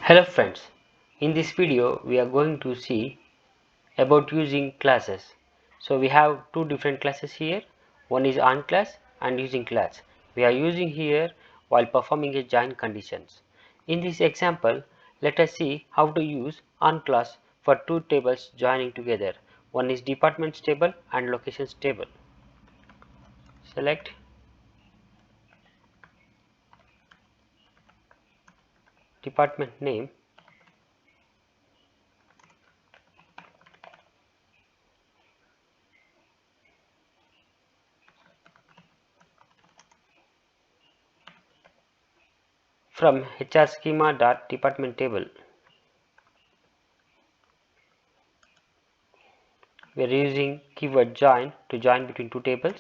Hello friends, in this video we are going to see about using classes. So we have two different classes here. One is on class and using class. We are using here while performing a join conditions. In this example, let us see how to use on class for two tables joining together. One is departments table and locations table. Select department name. From HR schema dot department table, we are using keyword join to join between two tables.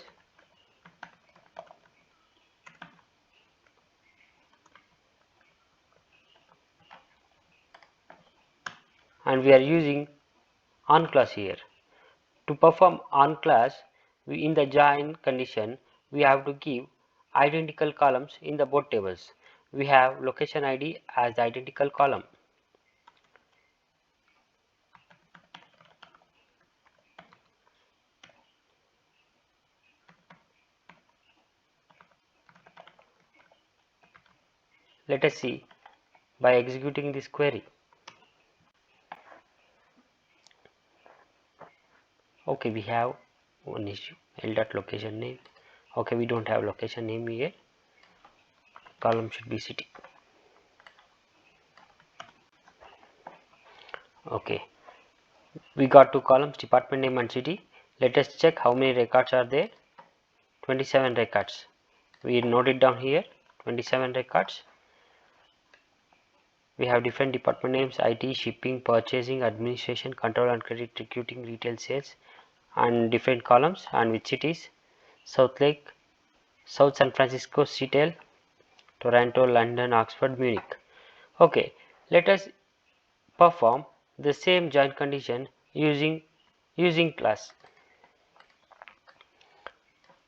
And we are using on class here. To perform on class, in the join condition, we have to give identical columns in the both tables. We have location ID as the identical column. Let us see by executing this query. Okay, we have one issue, l.location name. Okay, we don't have location name here. Column should be city. Okay, we got two columns, department name and city. Let us check how many records are there. 27 records. We note it down here, 27 records. We have different department names: IT, shipping, purchasing, administration, control and credit, recruiting, retail, sales, and different columns, and with cities: South Lake, South San Francisco, Seattle, Toronto, London, Oxford, Munich. Okay, let us perform the same join condition using class.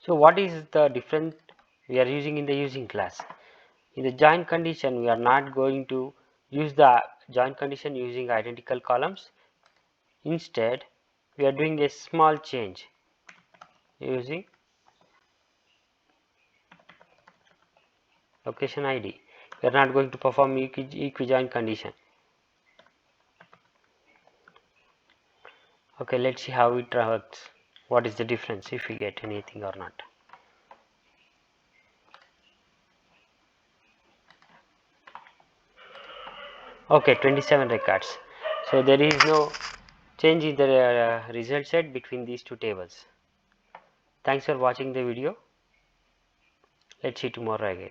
So what is the difference we are using in the using class? In the join condition, we are not going to use the join condition using identical columns. Instead, we are doing a small change using location ID. We are not going to perform equijoin condition. Okay, let's see how it works. What is the difference, if we get anything or not. Okay, 27 records. So there is no change in the result set between these two tables. Thanks for watching the video. Let's see tomorrow again.